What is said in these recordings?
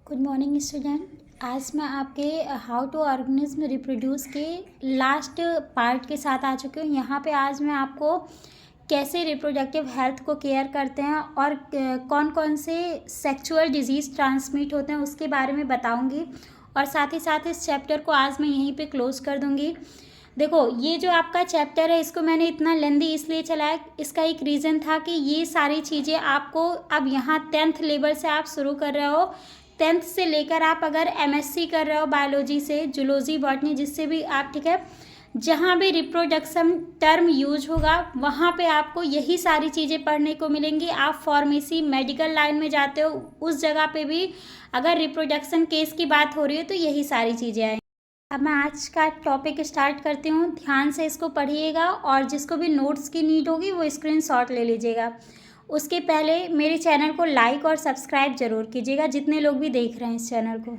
Good morning student. आज मैं आपके हाउ टू ऑर्गेनिज्म रिप्रोड्यूस के लास्ट पार्ट के साथ आ चुकी हूँ। यहाँ पे आज मैं आपको कैसे रिप्रोडक्टिव हेल्थ को केयर करते हैं और कौन कौन से सेक्सुअल डिजीज़ ट्रांसमिट होते हैं उसके बारे में बताऊँगी, और साथ ही साथ इस चैप्टर को आज मैं यहीं पे क्लोज़ कर दूँगी। देखो, ये जो आपका चैप्टर है इसको मैंने इतना लेंदी इसलिए चलाया, इसका एक रीज़न था कि ये सारी चीज़ें आपको अब यहाँ 10th लेवल से आप शुरू कर रहे हो। 10th से लेकर आप अगर MSc कर रहे हो बायोलॉजी से, जूलॉजी, बॉटनी, जिससे भी आप, ठीक है, जहाँ भी रिप्रोडक्शन टर्म यूज होगा वहाँ पे आपको यही सारी चीज़ें पढ़ने को मिलेंगी। आप फार्मेसी, मेडिकल लाइन में जाते हो, उस जगह पे भी अगर रिप्रोडक्शन केस की बात हो रही है तो यही सारी चीज़ें आएँ। अब मैं आज का टॉपिक स्टार्ट करती हूँ। ध्यान से इसको पढ़िएगा और जिसको भी नोट्स की नीड होगी वो स्क्रीनशॉट ले लीजिएगा। उसके पहले मेरे चैनल को लाइक और सब्सक्राइब जरूर कीजिएगा, जितने लोग भी देख रहे हैं इस चैनल को।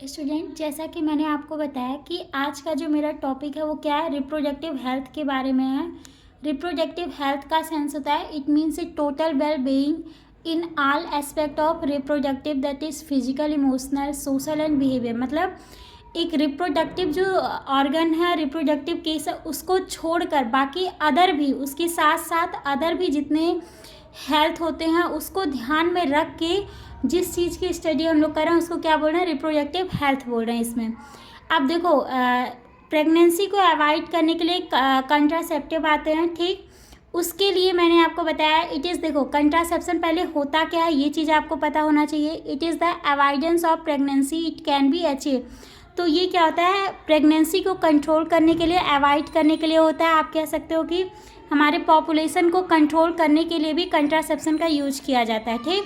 स्टूडेंट, जैसा कि मैंने आपको बताया कि आज का जो मेरा टॉपिक है वो क्या है, रिप्रोडक्टिव हेल्थ के बारे में है। रिप्रोडक्टिव हेल्थ का सेंस होता है, it means A total well being in all aspect of reproductive, that is physical, emotional, social and behaviour. मतलब एक रिप्रोडक्टिव जो ऑर्गन है, रिप्रोडक्टिव केस है, उसको छोड़कर बाकी अदर भी, उसके साथ साथ अदर भी जितने हेल्थ होते हैं उसको ध्यान में रख के जिस चीज़ की स्टडी हम लोग कर रहे हैं उसको क्या बोल रहे हैं, रिप्रोडक्टिव हेल्थ बोल रहे हैं इसमें। अब देखो, प्रेगनेंसी को अवॉइड करने के लिए कंट्रासेप्टिव आते हैं, ठीक। उसके लिए मैंने आपको बताया, इट इज़, देखो, कंट्रासेप्शन पहले होता क्या है ये चीज़ आपको पता होना चाहिए। It is the avoidance of pregnancy, it can be achieve. तो ये क्या होता है, प्रेगनेंसी को कंट्रोल करने के लिए, अवॉइड करने के लिए होता है। आप कह सकते हो कि हमारे पॉपुलेशन को कंट्रोल करने के लिए भी कंट्रासेप्शन का यूज किया जाता है, ठीक।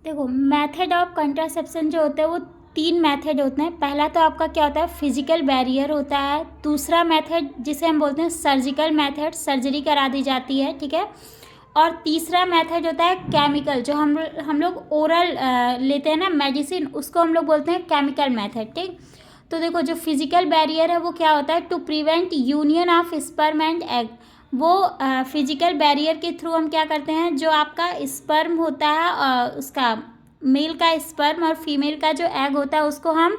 देखो, मेथड ऑफ कंट्रासेप्शन जो होता है वो 3 मेथड होते हैं। पहला तो आपका क्या होता है, फिजिकल बैरियर होता है। दूसरा मेथड जिसे हम बोलते हैं सर्जिकल मेथड, सर्जरी करा दी जाती है, ठीक है। और तीसरा मेथड होता है केमिकल, जो हम लोग ओरल लेते हैं ना मेडिसिन, उसको हम लोग बोलते हैं केमिकल मेथड, ठीक। तो देखो, जो फिजिकल बैरियर है वो क्या होता है, to prevent union of sperm and egg. वो फिजिकल बैरियर के थ्रू हम क्या करते हैं, जो आपका स्पर्म होता है, उसका मेल का स्पर्म और फीमेल का जो एग होता है उसको हम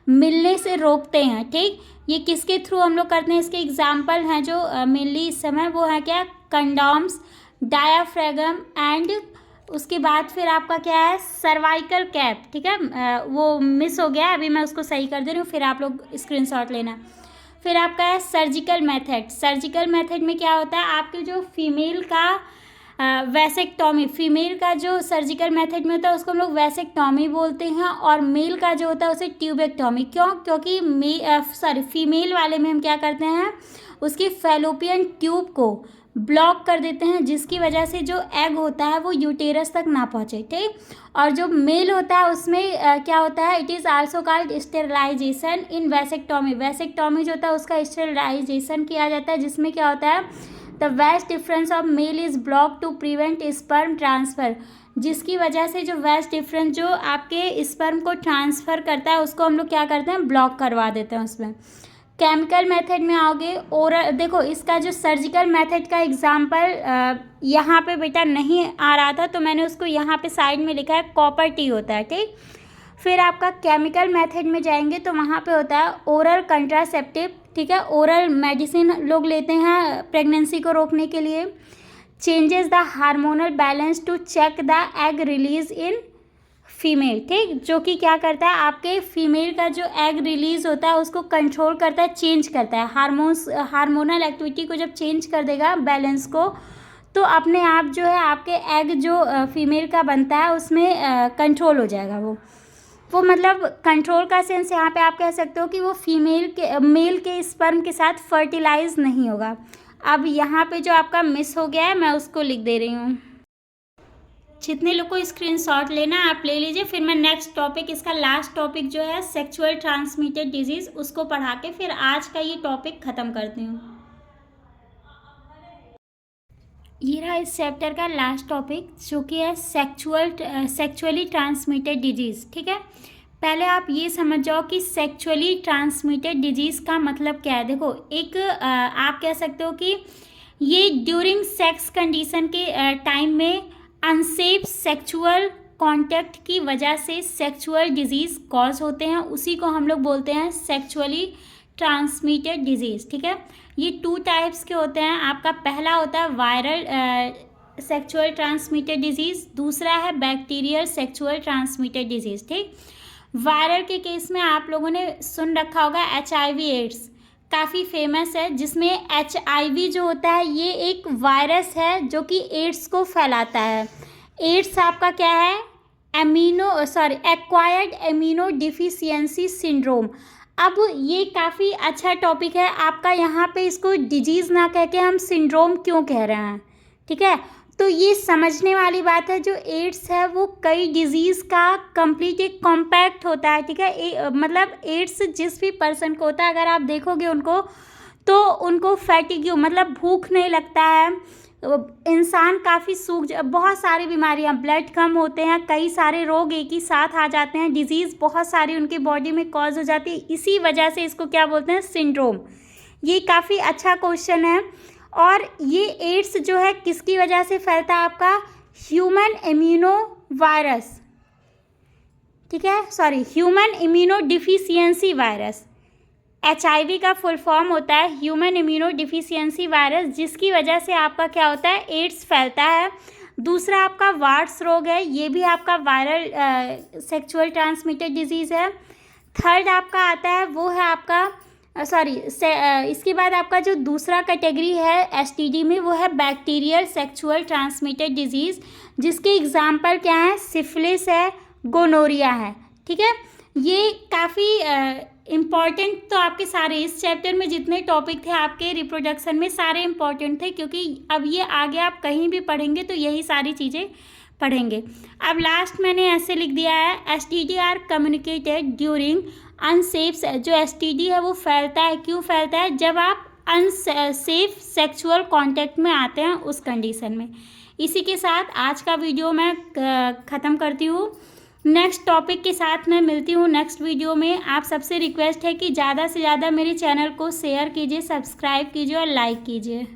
मिलने से रोकते हैं, ठीक। ये किसके थ्रू हम लोग करते हैं, इसके एग्जाम्पल हैं जो मेनली इस समय वो है क्या, कंडोम्स, डायाफ्रागम एंड उसके बाद फिर आपका क्या है, सर्वाइकल कैप, ठीक है। वो मिस हो गया, अभी मैं उसको सही कर दे रही हूँ, फिर आप लोग स्क्रीनशॉट लेना। फिर आपका है सर्जिकल मेथड। सर्जिकल मेथड में क्या होता है, आपके जो फीमेल का वैसेक्टॉमी, फीमेल का जो सर्जिकल मेथड में होता है उसको हम लोग वैसेक्टॉमी बोलते हैं, और मेल का जो होता है उसे ट्यूबेक्टॉमी। क्यों, क्योंकि फीमेल वाले में हम क्या करते हैं, उसकी फैलोपियन ट्यूब को ब्लॉक कर देते हैं, जिसकी वजह से जो एग होता है वो यूटेरस तक ना पहुँचे, ठीक। और जो मेल होता है उसमें क्या होता है, it is also called sterilization in vasectomy. Vasectomy जो होता है उसका स्टेरिलाइजेशन किया जाता है, जिसमें क्या होता है, the vas deferens of male is block to prevent sperm transfer, जिसकी वजह से जो वेस्ट डिफरेंस जो आपके स्पर्म को ट्रांसफ़र करता है उसको हम लोग क्या करते हैं, ब्लॉक करवा देते हैं उसमें। केमिकल मेथड में आओगे, ओरल, देखो इसका जो सर्जिकल मेथड का एग्जांपल यहाँ पे बेटा नहीं आ रहा था तो मैंने उसको यहाँ पे साइड में लिखा है, कॉपर टी होता है, ठीक। फिर आपका केमिकल मेथड में जाएंगे तो वहाँ पे होता है ओरल कंट्रासेप्टिव, ठीक है। ओरल मेडिसिन लोग लेते हैं प्रेगनेंसी को रोकने के लिए। Changes the hormonal balance to check the egg release in female, ठीक, जो कि क्या करता है, आपके फीमेल का जो एग रिलीज होता है उसको कंट्रोल करता है, चेंज करता है। हार्मोनल एक्टिविटी को जब चेंज कर देगा बैलेंस को, तो अपने आप जो है आपके एग जो फीमेल का बनता है उसमें कंट्रोल हो जाएगा। वो मतलब कंट्रोल का सेंस यहाँ पे आप कह सकते हो कि वो मेल के स्पर्म के साथ फर्टिलाइज नहीं होगा। अब यहाँ पे जो आपका मिस हो गया है मैं उसको लिख दे रही हूँ। जितने लोग को स्क्रीनशॉट लेना आप ले लीजिए, फिर मैं नेक्स्ट टॉपिक, इसका लास्ट टॉपिक जो है सेक्सुअल ट्रांसमिटेड डिजीज़, उसको पढ़ा के फिर आज का ये टॉपिक ख़त्म करती हूँ। ये रहा इस चैप्टर का लास्ट टॉपिक जो कि है सेक्चुअली ट्रांसमिटेड डिजीज़, ठीक है। पहले आप ये समझ जाओ कि सेक्चुअली ट्रांसमिटेड डिजीज़ का मतलब क्या है। देखो, एक आप कह सकते हो कि ये ड्यूरिंग सेक्स कंडीशन के टाइम में अनसेफ सेक्सुअल कांटेक्ट की वजह से सेक्सुअल डिजीज़ कॉज होते हैं, उसी को हम लोग बोलते हैं सेक्सुअली ट्रांसमिटेड डिजीज़। ठीक है, ये 2 टाइप्स के होते हैं। आपका पहला होता है वायरल सेक्सुअल ट्रांसमिटेड डिजीज़, दूसरा है बैक्टीरियल सेक्सुअल ट्रांसमिटेड डिजीज़। ठीक, वायरल के केस में आप लोगों ने सुन रखा होगा HIV एड्स, काफ़ी फेमस है, जिसमें HIV जो होता है ये एक वायरस है जो कि एड्स को फैलाता है। एड्स आपका क्या है, एक्वायर्ड एमिनो डिफिशियंसी सिंड्रोम। अब ये काफ़ी अच्छा टॉपिक है आपका, यहाँ पे इसको डिजीज़ ना कह के हम सिंड्रोम क्यों कह रहे हैं। ठीक है, तो ये समझने वाली बात है, जो एड्स है वो कई डिजीज़ का कंप्लीट एक कॉम्पैक्ट होता है। ठीक है, मतलब एड्स जिस भी पर्सन को होता है, अगर आप देखोगे उनको तो उनको फैटिग्यू मतलब भूख नहीं लगता है, इंसान काफ़ी बहुत सारी बीमारियां, ब्लड कम होते हैं, कई सारे रोग एक ही साथ आ जाते हैं, डिजीज़ बहुत सारी उनकी बॉडी में कॉज हो जाती है, इसी वजह से इसको क्या बोलते हैं, सिंड्रोम। ये काफ़ी अच्छा क्वेश्चन है। और ये एड्स जो है किसकी वजह से फैलता है, आपका ह्यूमन इम्यूनो वायरस। ठीक है, human immuno deficiency virus, HIV का फुल फॉर्म होता है ह्यूमन इम्यूनो डिफिशियंसी वायरस, जिसकी वजह से आपका क्या होता है, एड्स फैलता है। दूसरा आपका वार्ड्स रोग है, ये भी आपका वायरल सेक्सुअल ट्रांसमिटेड डिजीज़ है। थर्ड आपका आता है वो है आपका इसके बाद आपका जो दूसरा कैटेगरी है STD में वो है बैक्टीरियल सेक्सुअल ट्रांसमिटेड डिजीज़, जिसके एग्जाम्पल क्या हैं, सिफिलिस है, गोनोरिया है। ठीक है, ये काफ़ी इम्पॉर्टेंट, तो आपके सारे इस चैप्टर में जितने टॉपिक थे आपके रिप्रोडक्शन में सारे इम्पॉर्टेंट थे, क्योंकि अब ये आगे आप कहीं भी पढ़ेंगे तो यही सारी चीज़ें पढ़ेंगे। अब लास्ट मैंने ऐसे लिख दिया है, STD are communicated during unsafe. जो STD है वो फैलता है, क्यों फैलता है, जब आप अनसेफ सेक्सुअल कांटेक्ट में आते हैं उस कंडीशन में। इसी के साथ आज का वीडियो मैं ख़त्म करती हूँ। नेक्स्ट टॉपिक के साथ मैं मिलती हूँ नेक्स्ट वीडियो में। आप सबसे रिक्वेस्ट है कि ज़्यादा से ज़्यादा मेरे चैनल को शेयर कीजिए, सब्सक्राइब कीजिए और लाइक कीजिए।